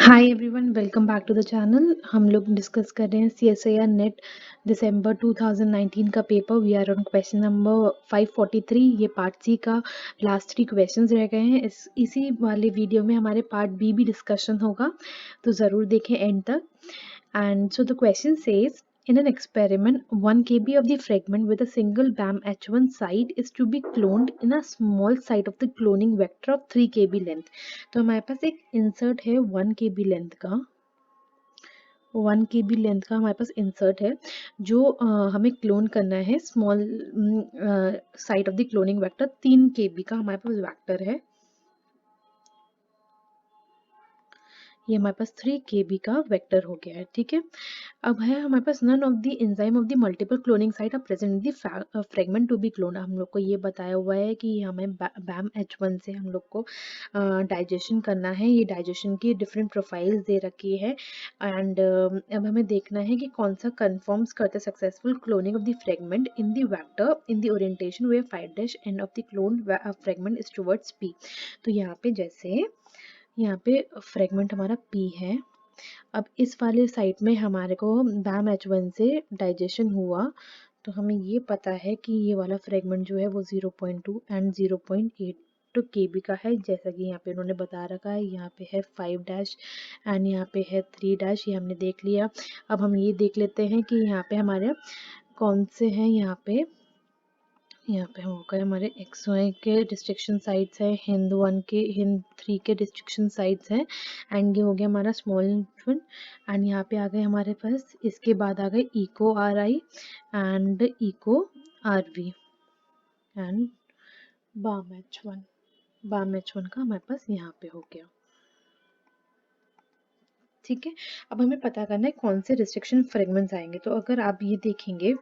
Hi everyone, welcome back to the channel. हम लोग discuss कर रहे हैं CSIR नेट दिसंबर 2019 का paper. We are on question number 543। ये पार्ट सी का लास्ट 3 क्वेश्चंस रह गए हैं। इसी वाले वीडियो में हमारे पार्ट बी भी डिस्कशन होगा, तो ज़रूर देखें एंड तक। And so the question says, in an experiment, 1 kb of the fragment with a single BAM H1 site is to be cloned in a small site of the cloning vector of 3 kb length. तो हमारे पास एक insert है 1 kb length का, 1 kb length का हमारे पास insert है जो हमें क्लोन करना है small site of the cloning vector. 3 kb का हमारे पास वेक्टर है। ये हमारे पास 3 kb का वेक्टर हो गया है, ठीक है। अब है हमारे पास none of the enzyme of the multiple cloning site are present in the fragment to be clone. हम लोग को ये बताया हुआ है कि हमें बैम H1 से हम लोग को डाइजेशन करना है। ये डाइजेशन की डिफरेंट प्रोफाइल्स दे रखी है एंड अब हमें देखना है कि कौन सा कन्फर्म्स करता है successful cloning of the fragment in the vector in the orientation where 5' end of the clone fragment is towards P। तो यहाँ पे जैसे यहाँ पे फ्रेगमेंट हमारा P है। अब इस वाले साइट में हमारे को बैम H1 से डाइजेशन हुआ, तो हमें ये पता है कि ये वाला फ्रेगमेंट जो है वो 0.2 एंड 0.8 तो kb का है, जैसा कि यहाँ पे उन्होंने बता रखा है। यहाँ पे है 5' एंड यहाँ पे है 3', ये हमने देख लिया। अब हम ये देख लेते हैं कि यहाँ पे हमारे कौन से हैं। यहाँ पे हम हो गए हमारे XY के रिस्ट्रिक्शन साइट्स है, हिंद 1 के, हिंद 3 के रिस्ट्रिक्शन साइट्स हैं एंड ये हो गया हमारा स्मॉल वन। एंड यहाँ पे आ गए हमारे पास, इसके बाद आ गए Eco RI and Eco RV and Bam H1 का हमारे पास यहाँ पे हो गया, ठीक है। अब हमें पता करना है कौन से रिस्ट्रिक्शन फ्रेगमेंट्स आएंगे। तो अगर आप ये देखेंगे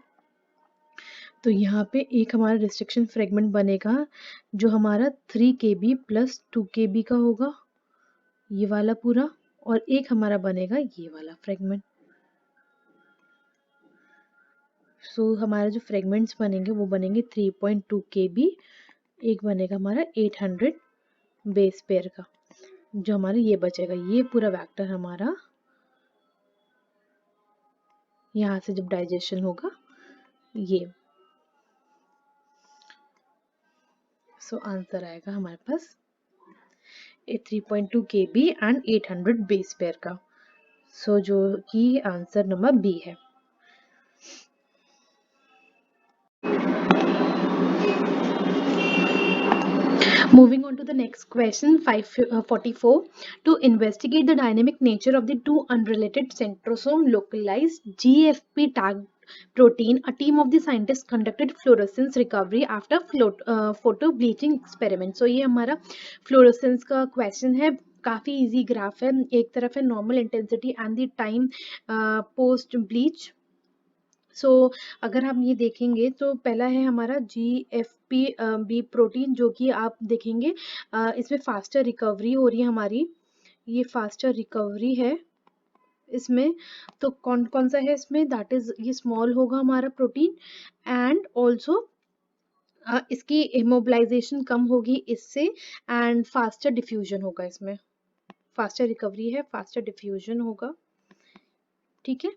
तो यहाँ पे एक हमारा रिस्ट्रिक्शन फ्रेगमेंट बनेगा जो हमारा 3 kb प्लस 2 kb का होगा, ये वाला पूरा। और एक हमारा बनेगा ये वाला फ्रेगमेंट। सो हमारा जो फ्रेगमेंट्स बनेंगे वो बनेंगे 3.2 kb, एक बनेगा हमारा 800 बेस पेयर का। जो हमारा ये बचेगा, ये पूरा वेक्टर हमारा यहाँ से जब डाइजेशन होगा ये। सो आंसर आएगा हमारे पास 3.2 kb एंड 800 बेस पेयर का। सो जो कि आंसर नंबर बी है। Moving on to the next question, 544. To investigate the dynamic nature of the two unrelated centrosome localized GFP tagged protein, a team of the scientists conducted fluorescence recovery after photo bleaching experiment. So ये हमारा fluorescence का question है। काफी easy graph है। एक तरफ है normal intensity and the time post bleach. So अगर हम ये देखेंगे तो पहला है हमारा GFP बी प्रोटीन, जो कि आप देखेंगे इसमें फास्टर रिकवरी हो रही है हमारी। ये फास्टर रिकवरी है इसमें। तो कौन कौन सा है इसमें, दैट इज ये स्मॉल होगा हमारा प्रोटीन एंड ऑल्सो इसकी इमोबिलाइजेशन कम होगी इससे एंड फास्टर डिफ्यूजन होगा इसमें। फास्टर रिकवरी है, फास्टर डिफ्यूजन होगा, ठीक है।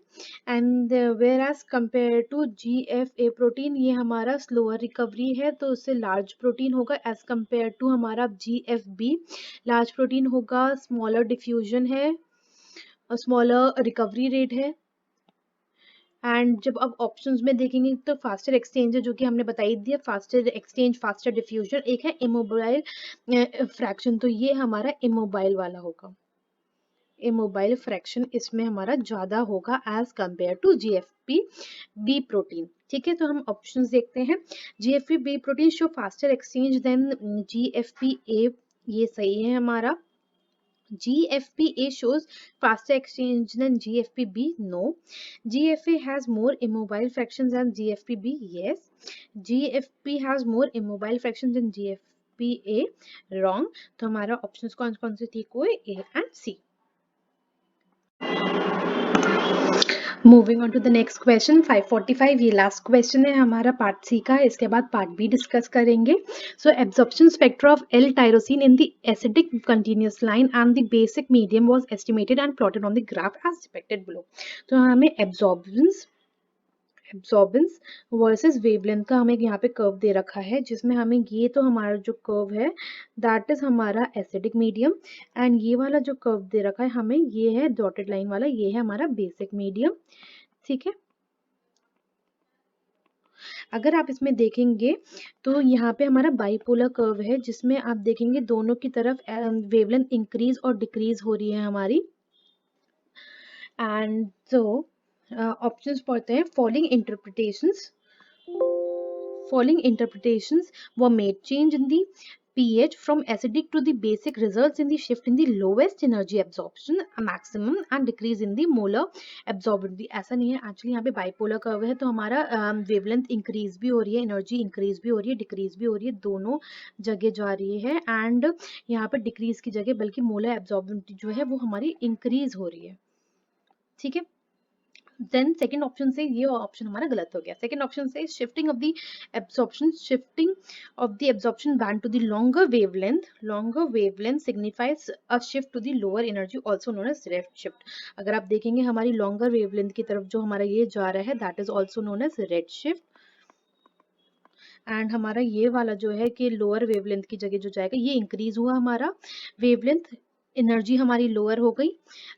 And where as compare to GFA protein, ये हमारा स्लोअर रिकवरी है, तो उससे लार्ज प्रोटीन होगा एज कंपेयर टू हमारा GFB। लार्ज प्रोटीन होगा, स्मॉलर डिफ्यूजन है, स्मॉलर रिकवरी रेट है। एंड जब अब ऑप्शंस में देखेंगे तो फास्टर एक्सचेंज है, जो कि हमने बताई दिया, फास्टर एक्सचेंज, फास्टर डिफ्यूजन। एक है इमोबाइल फ्रैक्शन, तो ये हमारा इमोबाइल वाला होगा। इमोबाइल फ्रैक्शन इसमें हमारा ज्यादा होगा as compare to GFP B protein, ठीक है। तो हम ऑप्शंस देखते हैं। GFP B protein show faster exchange than GFP A, ये सही है हमारा। GFP A shows faster exchange than GFP B. No. GFA has more immobile fractions than GFP B. Yes. GFP has more immobile fractions than GFP A. Wrong. तो हमारा options कौन कौन से ठीक हुए, A and C। Moving on to the next question 545, ये last question है हमारा पार्ट सी का, इसके बाद पार्ट बी डिस्कस करेंगे. So absorption spectra of L tyrosine in the acidic continuous line and the basic medium was estimated and plotted on the graph as depicted below. तो हमें absorbance versus wavelength का हमें यहाँ पे curve दे रखा है, जिसमें हमें ये तो हमारा जो कर्व है दैट इज हमारा एसिडिक मीडियम, एंड ये वाला जो कर्व दे रखा है हमें, ये है डॉटेड लाइन वाला, ये है हमारा बेसिक मीडियम. ठीक है, अगर आप इसमें देखेंगे तो यहाँ पे हमारा बाइपोलर कर्व है, जिसमें आप देखेंगे दोनों की तरफ वेवलेंथ इंक्रीज और डिक्रीज हो रही है हमारी. एंड so ऑप्शंस पढ़ते हैं. Following interpretations were made. Change in the pH from acidic to the basic results in the shift in the lowest energy absorption, a maximum, and decrease in the molar absorbency. ऐसा नहीं है actually, यहाँ पे bipolar curve है तो हमारा wavelength increase भी हो रही है, एनर्जी इंक्रीज भी हो रही है, डिक्रीज भी हो रही है, दोनों जगह जा रही है. एंड यहाँ पे डिक्रीज की जगह बल्कि मोलर एब्जॉर्बेंसी जो है वो हमारी इंक्रीज हो रही है. ठीक है, देन सेकंड ऑप्शन से ये ऑप्शन हमारा गलत हो गया. सेकंड ऑप्शन से shifting of the absorption band to the longer wavelength signifies a shift to the lower energy also known as red shift. अगर आप देखेंगे हमारी लॉन्गर वेवलेंथ की तरफ जो हमारा ये जा रहा है that is also known as red shift. And हमारा ये वाला जो है कि लोअर वेवलेंथ की जगह जो जाएगा ये इंक्रीज हुआ हमारा वेवलेंथ, एनर्जी हमारी लोअर हो गई,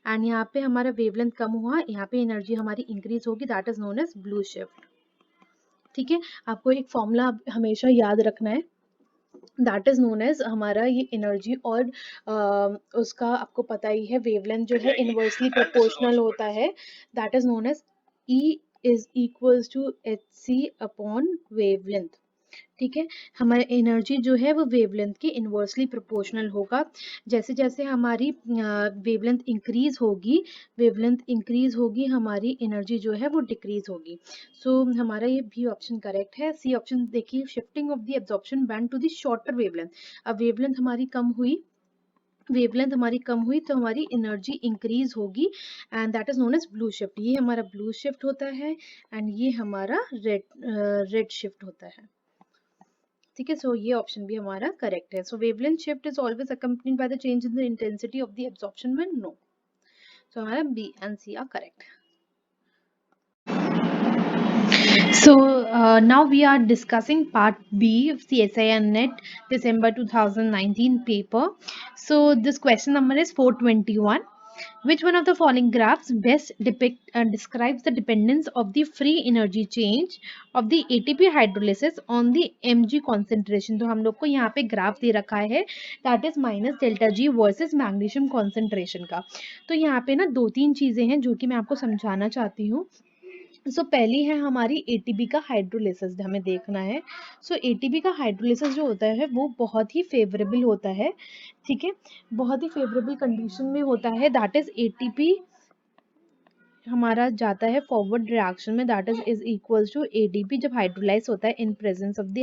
एंड यहाँ पे हमारा वेवलेंथ कम हुआ, यहाँ पे एनर्जी हमारी इंक्रीज होगी, that is known as blue shift. ठीक है, आपको एक फॉर्मूला हमेशा याद रखना है, दैट इज नोन एज हमारा ये एनर्जी और उसका आपको पता ही है वेवलेंथ जो है इनवर्सली प्रोपोर्शनल होता है, that is known as E is equals to hc upon wavelength. ठीक है, हमारी एनर्जी जो है वो वेवलेंथ के इनवर्सली प्रोपोर्शनल होगा. जैसे जैसे हमारी वेवलेंथ इंक्रीज होगी हमारी एनर्जी जो है वो डिक्रीज होगी. सो हमारा ये भी ऑप्शन करेक्ट है. सी ऑप्शन देखिए, shifting of the absorption band to the shorter wavelength. अब वेवलेंथ हमारी कम हुई तो हमारी एनर्जी इंक्रीज होगी, and that is known as blue shift. ये हमारा ब्लू शिफ्ट होता है एंड ये हमारा रेड शिफ्ट होता है. ठीक है, सो ये ऑप्शन भी हमारा करेक्ट है. So wavelength shift is always accompanied by the change in the intensity of the absorption में नो. सो हमारा B and C are correct. So now we are discussing part B of CSIR NET December 2019 paper. So this question number is 421. Which one of the following graphs best describes the dependence of the free energy change of the ATP hydrolysis on the Mg concentration? तो हम लोग को यहाँ पे graph दे रखा है that is minus delta G versus magnesium concentration का. तो यहाँ पे ना दो तीन चीजें हैं जो कि मैं आपको समझाना चाहती हूँ. सो पहली है हमारी एटीपी का हाइड्रोलिसिस हमें देखना है. सो एटीपी का हाइड्रोलिसिस जो होता है वो बहुत ही फेवरेबल होता है. ठीक है, बहुत ही फेवरेबल कंडीशन में होता है, दैट इज एटीपी हमारा जाता है फॉरवर्ड रिएक्शन में, that is equals to ADP जब हाइड्रोलाइज होता है in presence of the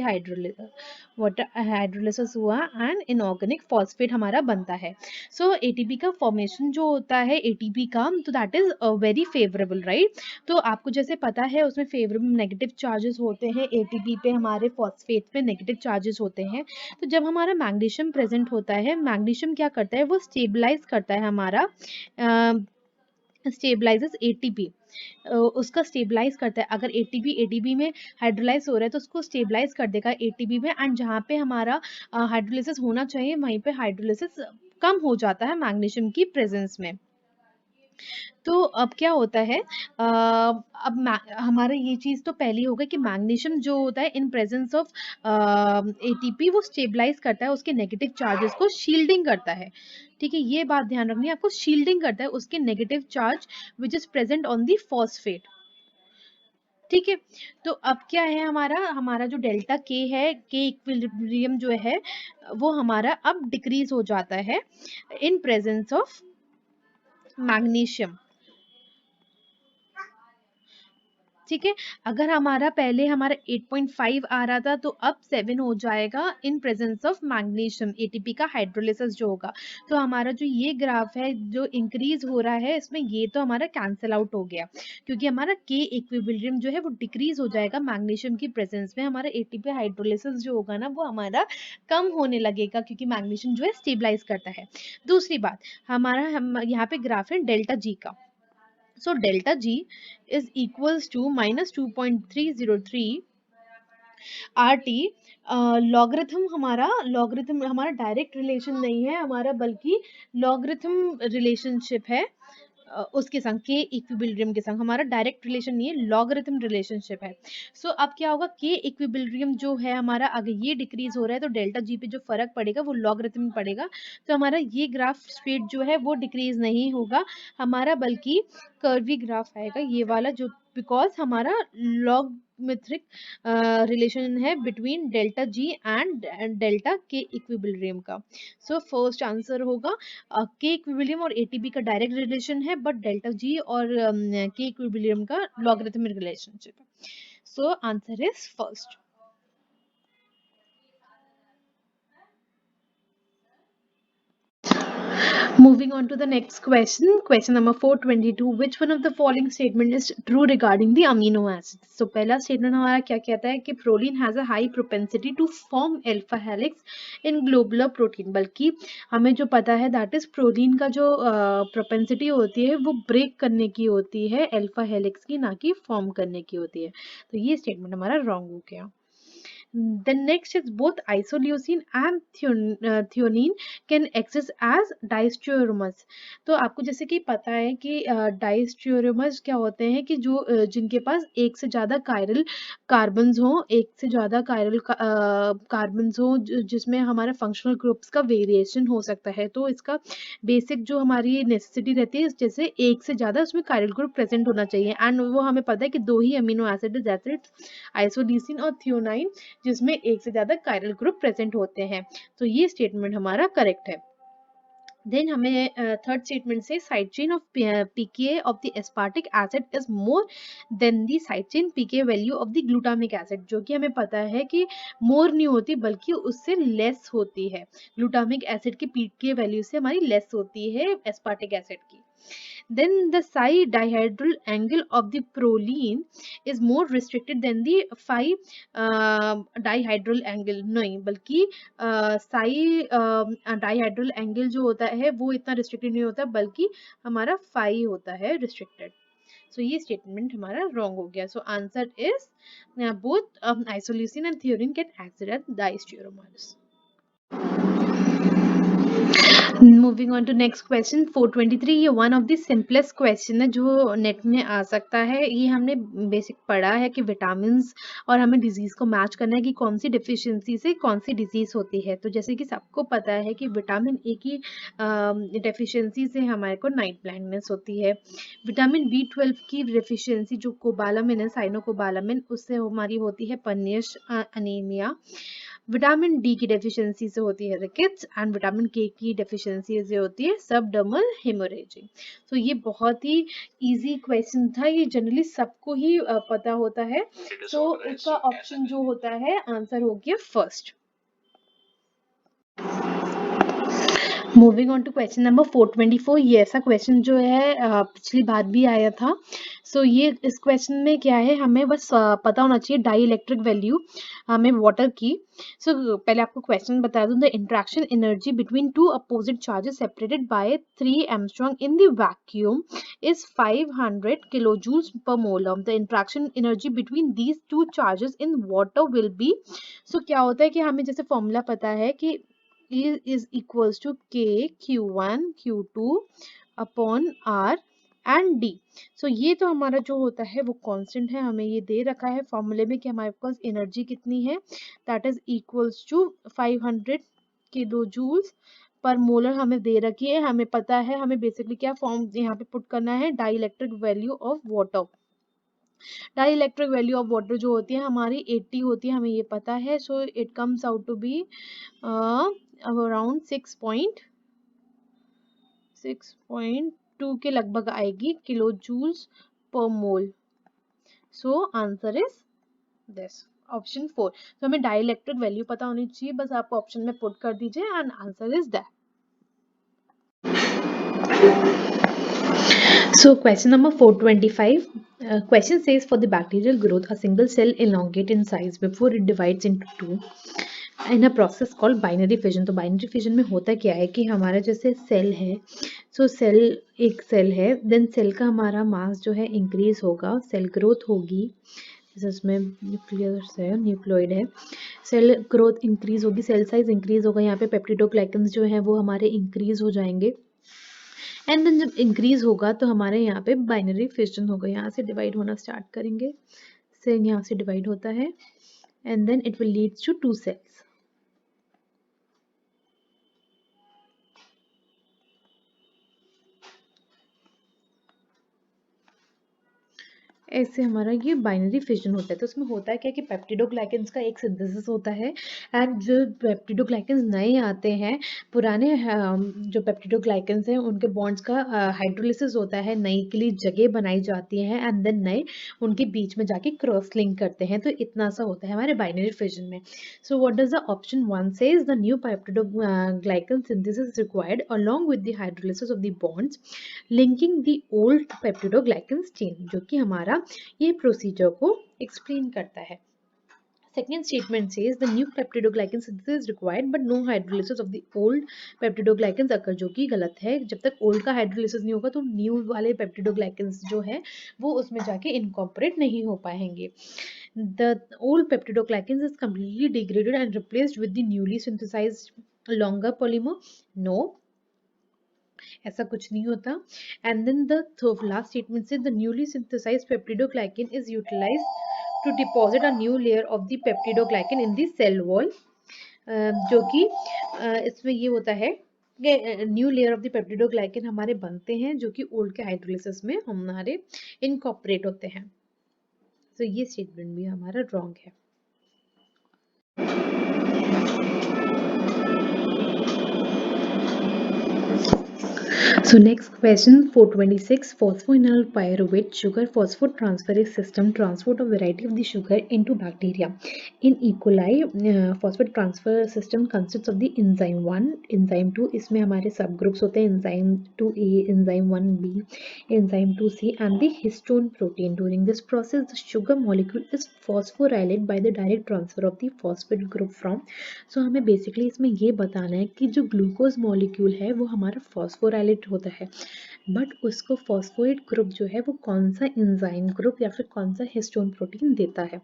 hydrolysis हुआ एंड इनऑर्गेनिक फॉस्फेट हमारा बनता है. सो एटीपी का फॉर्मेशन जो होता है एटीपी का, तो that is very favourable right. तो आपको जैसे पता है उसमें फेवरेबल नेगेटिव चार्जेस होते हैं, एटीपी पे हमारे फॉस्फेट पे नेगेटिव चार्जेस होते हैं. तो जब हमारा मैग्नीशियम प्रेजेंट होता है, मैग्नीशियम क्या करता है, वो स्टेबलाइज करता है हमारा स्टेबलाइजेस एटीपी, उसका स्टेबलाइज करता है. अगर एटीपी में हाइड्रोलाइज हो रहा है तो उसको स्टेबलाइज कर देगा एटीपी में, एंड जहाँ पे हमारा हाइड्रोलिसिस होना चाहिए वहीं पे हाइड्रोलिसिस कम हो जाता है मैग्नीशियम की प्रेजेंस में. तो अब क्या होता है, अब हमारा ये चीज तो पहली हो गई कि मैग्नीशियम जो होता है इन प्रेजेंस ऑफ एटीपी वो स्टेबलाइज करता है उसके नेगेटिव चार्जेस को, शील्डिंग करता है. ठीक है, ये बात ध्यान रखनी है आपको, शील्डिंग करता है उसके negative charge which is present on the phosphate. ठीक है, तो अब क्या है हमारा जो डेल्टा के है, के इक्विलिब्रियम जो है वो हमारा अब डिक्रीज हो जाता है इन प्रेजेंस ऑफ मैग्नीशियम. ठीक है। अगर हमारा पहले हमारा 8.5 आ रहा था तो अब 7 हो जाएगा इन प्रेजेंस ऑफ मैग्नीशियम, एटीपी का हाइड्रोलिसिस जो होगा। तो हमारा जो ये ग्राफ है जो इंक्रीज हो रहा है इसमें ये तो हमारा कैंसिल आउट हो गया, क्योंकि हमारा के इक्विलिब्रियम जो है वो डिक्रीज हो जाएगा मैग्नीशियम की प्रेजेंस में। हमारा एटीपी हाइड्रोलिसिस जो होगा ना वो हमारा कम होने लगेगा, क्योंकि मैग्नीशियम जो है स्टेबलाइज करता है। दूसरी बात, हमारा हम यहाँ पे ग्राफ है डेल्टा जी का। So delta G is equals to minus 2.303 RT। Logarithm हमारा डायरेक्ट रिलेशन नहीं है हमारा, बल्कि लॉगरिथम रिलेशनशिप है उसके संग, के इक्विलिब्रियम के संग। हमारा डायरेक्ट रिलेशन नहीं है, लॉगरिथम रिलेशनशिप है। सो अब क्या होगा, के इक्विलिब्रियम जो है हमारा, अगर ये डिक्रीज हो रहा है तो डेल्टा जी पे जो फर्क पड़ेगा वो लॉगरिथम में पड़ेगा। तो हमारा ये ग्राफ स्ट्रेट जो है वो डिक्रीज नहीं होगा हमारा, बल्कि कर्वी ग्राफ आएगा ये वाला, जो बिकॉज हमारा लॉगमेट्रिक रिलेशन है between delta G and delta के इक्विलिब्रियम का। सो फर्स्ट आंसर होगा के इक्विलिब्रियम और एटीपी का डायरेक्ट रिलेशन है, बट डेल्टा जी और के इक्विलिब्रियम का लॉगरिथमिक रिलेशनशिप है। सो answer is first. Moving on to the next question, question number 422. Which one of the following statement is true regarding the amino acids? So पहला statement हमारा क्या कहता है कि proline has a high propensity to form alpha helix in globular protein। बल्कि हमें जो पता है that is proline का जो propensity होती है वो break करने की होती है alpha helix की, ना कि form करने की होती है। तो ये statement हमारा wrong हो गया। The next is both isoleucine and threonine can exist as diastereomers। तो आपको जैसे कि पता है कि डाइस्टेरोमर्स क्या होते हैं कि जो जिनके पास एक से ज़्यादा कायरल कार्बन्स हो, एक से ज़्यादा कायरल कार्बन्स हो, जिसमें हमारा फंक्शनल ग्रुप्स का वेरिएशन हो सकता है। तो इसका बेसिक जो हमारी नेसेसिटी रहती है, जैसे एक से ज़्यादा उसमें कायरल ग्रुप प्रेजेंट होना चाहिए, एंड वो हमें पता है कि दो ही अमीनो एसिड आइसोल्यूसिन और थियोनाइन, जिसमें एक से ज्यादा कायरल ग्रुप प्रेजेंट होते हैं। तो ये स्टेटमेंट हमारा करेक्ट है। देन हमें थर्ड स्टेटमेंट से side chain of pK of the aspartic acid is more than the side chain pK value of the glutamic acid, जो कि हमें पता है कि मोर नहीं होती बल्कि उससे लेस होती है। ग्लूटामिक एसिड की पीके वैल्यू से हमारी लेस होती है एस्पार्टिक एसिड की। Then the psi dihedral angle of the proline is more restricted than the phi dihedral angle। नहीं, बल्कि psi dihedral angle जो होता है वो इतना restricted नहीं होता, बल्कि हमारा phi होता है restricted। So ये statement हमारा wrong हो गया। So answer is both isoleucine and threonine can act as diastereomers। Moving on to next question 423। ये one of the simplest question है जो नेट में आ सकता है। ये हमने बेसिक पढ़ा है कि विटामिन और हमें डिजीज को मैच करना है कि कौन सी डिफिशियंसी से कौन सी डिजीज होती है। तो जैसे कि सबको पता है कि विटामिन ए की डेफिशिएंसी से हमारे को नाइट ब्लाइंडनेस होती है। विटामिन B12 की डेफिशिएंसी जो कोबालामिन है, साइनोकोबालामिन, उससे हमारी होती है पर्नियस अनीमिया। विटामिन डी की डेफिशिएंसी से होती है रिकेट्स, एंड विटामिन के की डेफिशिएंसी से होती है सबडर्मल हेमोरेजिंग। तो ये बहुत ही इजी क्वेश्चन था, ये जनरली सबको ही पता होता है। तो इसका ऑप्शन जो होता है आंसर हो गया first. Moving on to question number 424। ये ऐसा क्वेश्चन जो है पिछली बार भी आया था। सो ये इस क्वेश्चन में क्या है, हमें बस पता होना चाहिए डाई इलेक्ट्रिक वैल्यू हमें वाटर की। सो पहले आपको क्वेश्चन बता दूं। The interaction energy between two opposite charges separated by 3 angstrom in the vacuum is 500 kilojoules per mole। The interaction energy between these two charges in water will be. So क्या होता है कि हमें जैसे फॉर्मूला पता है कि E is equals to K Q1 Q2 upon R and D। सो ये तो हमारा जो होता है वो कांस्टेंट है, हमें ये दे रखा है फॉर्मूले में कि हमारे पास एनर्जी कितनी है, that is equals to 500 kilojoules per molar हमें दे रखी है। हमें पता है हमें बेसिकली क्या फॉर्म यहाँ पे पुट करना है, dielectric value of water. Dielectric value of water जो होती है हमारी 80 होती है, हमें ये पता है। So it comes out to be around 6.2 के लगभग आएगी kilojoules per mole. So answer is this option 4। तो हमें डाइलेक्ट्रिक वैल्यू पता होनी चाहिए, बस आप ऑप्शन में पुट कर दीजिए and answer is that. So question number 425. Question says for the bacterial growth, a single cell elongate in size before it divides into two in a process called binary fission. तो binary fission में होता क्या है कि हमारा जैसे cell है, सो cell एक सेल है, देन सेल का हमारा मास जो है इंक्रीज होगा, सेल ग्रोथ होगी, जिसमें न्यूक्लियस है, न्यूक्लियोइड है, सेल ग्रोथ इंक्रीज होगी, सेल साइज इंक्रीज होगा, यहाँ पे पेप्टिडोग्लाइकन्स जो है वो हमारे इंक्रीज हो जाएंगे, एंड देन जब इंक्रीज होगा तो हमारे यहाँ पे बाइनरी फिशन होगा, यहाँ से डिवाइड होना स्टार्ट करेंगे, सेल यहाँ से डिवाइड होता है and then it will lead to two cells. ऐसे हमारा ये बाइनरी फिजन होता है। तो उसमें होता है क्या कि पेप्टिडोग्लाइकन्स का एक सिंथेसिस होता है एंड जो पेप्टिडोग्लाइकन्स नए आते हैं, पुराने जो पेप्टिडोग्लाइकन्स हैं उनके बॉन्ड्स का हाइड्रोलिसिस होता है, नई के लिए जगह बनाई जाती है एंड देन नए उनके बीच में जाके क्रॉस लिंक करते हैं। तो इतना सा होता है हमारे बाइनरी फिजन में। So what does the option 1 says, the new peptidoglycan synthesis required along with the hydrolysis of the bonds linking the old peptidoglycans chain, जो कि हमारा ये प्रोसीजर को एक्सप्लेन करता है। Second statement says the new peptidoglycan synthesis is required but no hydrolysis of the old peptidoglycans occur, जो कि गलत है। जब तक ओल्ड का हाइड्रोलिसिस नहीं होगा तो न्यू वाले पेप्टिडोग्लाइकन्स जो है वो उसमें जाके इनकॉर्पोरेट नहीं हो पाएंगे। The old peptidoglycans is completely degraded and replaced with the newly synthesized longer polymer. No, ऐसा कुछ नहीं होता। And then the last statement से the newly synthesised peptidoglycan is utilised to deposit a new layer of the peptidoglycan in the cell wall, जो कि इसमें ये होता है कि new layer of the peptidoglycan हमारे बनते हैं जो कि ओल्ड के हाइड्रोलिसिस में हमारे इनकॉर्पोरेट होते हैं। तो ये स्टेटमेंट भी हमारा रॉन्ग है। So next question 426, phosphoenol pyruvate sugar phosphotransferase system transport a variety of the sugar into bacteria. In E. coli phosphate transfer system consists of the enzyme 1, enzyme 2, इसमें हमारे subgroups होते हैं enzyme 2A, enzyme 1B, enzyme 2C and the histone protein. During this process the sugar molecule is phosphorylated by the direct transfer of the phosphate group from, so हमें basically इसमें ये बताना है कि जो ग्लूकोज मॉलिक्यूल है वो हमारा फॉस्फोराइलेट होता है, बट उसको फॉस्फोएट ग्रुप जो है वो कौन सा एंजाइम ग्रुप या फिर कौन सा हिस्टोन प्रोटीन देता है।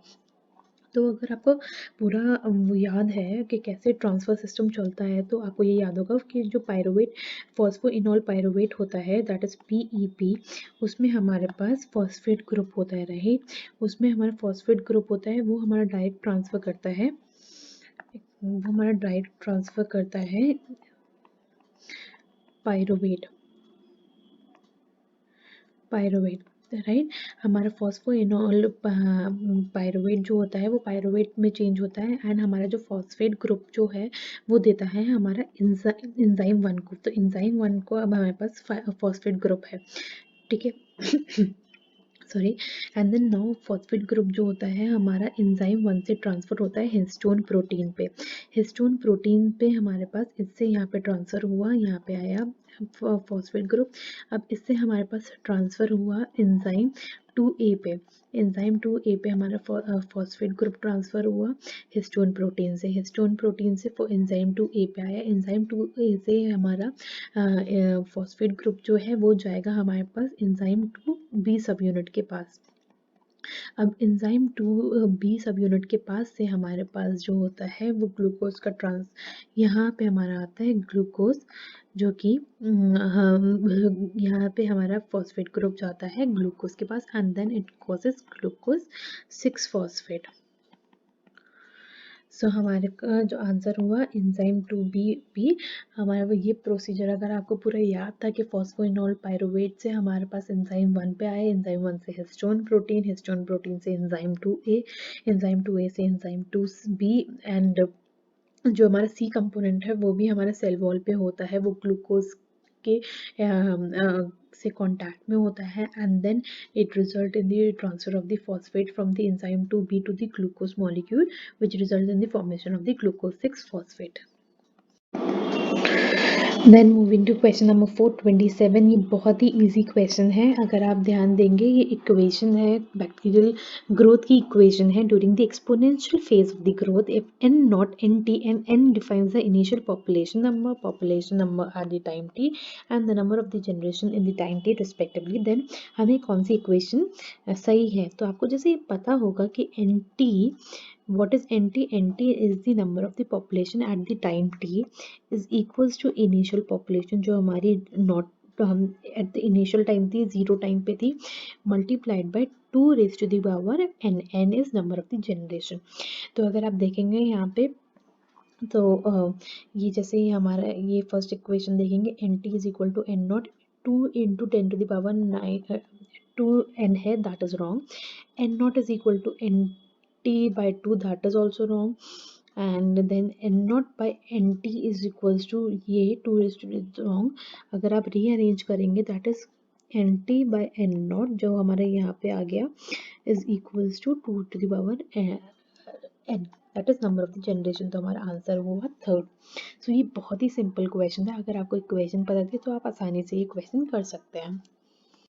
तो अगर आपको पूरा वो याद है कि कैसे ट्रांसफर सिस्टम चलता है तो आपको ये याद होगा कि जो पायरुवेट फॉस्फोइनॉल पायरुवेट होता है दैट इज PEP, उसमें हमारे पास फॉस्फेट ग्रुप होता है, राइट, उसमें हमारा फॉस्फेट ग्रुप होता है, वो हमारा डायरेक्ट ट्रांसफर करता है, वो हमारा डायरेक्ट ट्रांसफर करता है पायरुवेट, पायरुवेट, राइट। हमारा फॉस्फोइनॉल पायरुवेट जो होता है वो पायरुवेट में चेंज होता है एंड हमारा जो फॉस्फेट ग्रुप जो है वो देता है हमारा एंजाइम 1 को। तो एंजाइम 1 को अब हमारे पास फॉस्फेट ग्रुप है, ठीक है sorry, and then now phosphate group जो होता है हमारा एंजाइम 1 से ट्रांसफर होता है हिस्टोन प्रोटीन पे, हिस्टोन प्रोटीन पे हमारे पास इससे यहाँ पे ट्रांसफर हुआ, यहाँ पे आया फॉस्फेट ग्रुप, अब इससे हमारे पास ट्रांसफर हुआ एंजाइम 2A पे, एंजाइम 2A पे हमारा फॉस्फेट ग्रुप ट्रांसफर हुआ हिस्टोन प्रोटीन से, हिस्टोन प्रोटीन से एंजाइम 2A पे आया, एंजाइम 2A से हमारा फॉस्फेट ग्रुप जो है वो जाएगा हमारे पास एंजाइम 2B सब यूनिट के पास। अब एंजाइम 2B सब यूनिट के पास से हमारे पास जो होता है वो ग्लूकोज का यहाँ पे हमारा आता है ग्लूकोज, जो कि यहाँ पे हमारा फॉस्फेट ग्रुप जाता है ग्लूकोज के पास and then it causes glucose 6 phosphate. So हमारे का जो आंसर हुआ एंजाइम 2B हमारा वो ये प्रोसीजर अगर आपको पूरा याद था कि फॉस्फोइनॉल पायरुवेट से हमारे पास एंजाइम 1 पे आए, एंजाइम 1 से हिस्टोन प्रोटीन से एंजाइम 2A, एंजाइम 2A से एंजाइम 2B एंड जो हमारा C कंपोनेंट है वो भी हमारे सेल वॉल पे होता है, वो ग्लूकोज के से कांटेक्ट में होता है and then it result in the transfer of the phosphate from the enzyme to be to the glucose molecule which result in the formation of the glucose 6 phosphate. Then moving to question number 427। ये बहुत ही easy question है, अगर आप ध्यान देंगे ये equation है bacterial growth की इक्वेशन है। During the exponential phase of the growth if n not n t and n defines the initial population number at the time t and the number of the generation in the time t respectively, then हमें कौन सी equation सही है। तो आपको जैसे पता होगा कि nt, what is nt? nt is the number of the population at the time t is equals to initial population जो हमारी नॉट हम एट द इनिशियल टाइम थी, जीरो टाइम पे थी, multiplied by 2 raise to the power n। n is number of the generation. तो अगर आप देखेंगे यहाँ पे तो ये जैसे ही हमारा ये फर्स्ट इक्वेशन देखेंगे N T is equal to N naught 2 into 10 to the power 9 2n है, that is wrong. n naught is equal to N T by 2, that is also wrong. And then n naught by N T is equals to ये 2 is wrong. अगर आप rearrange करेंगे that is N T by N naught जो हमारे यहाँ पे आ गया is equals to 2 to the power n, that is number of the generation. तो हमारा आंसर हुआ थर्ड। सो ये बहुत ही सिंपल क्वेश्चन है, अगर आपको इक्वेशन पता थी तो आप आसानी से ये क्वेश्चन कर सकते हैं।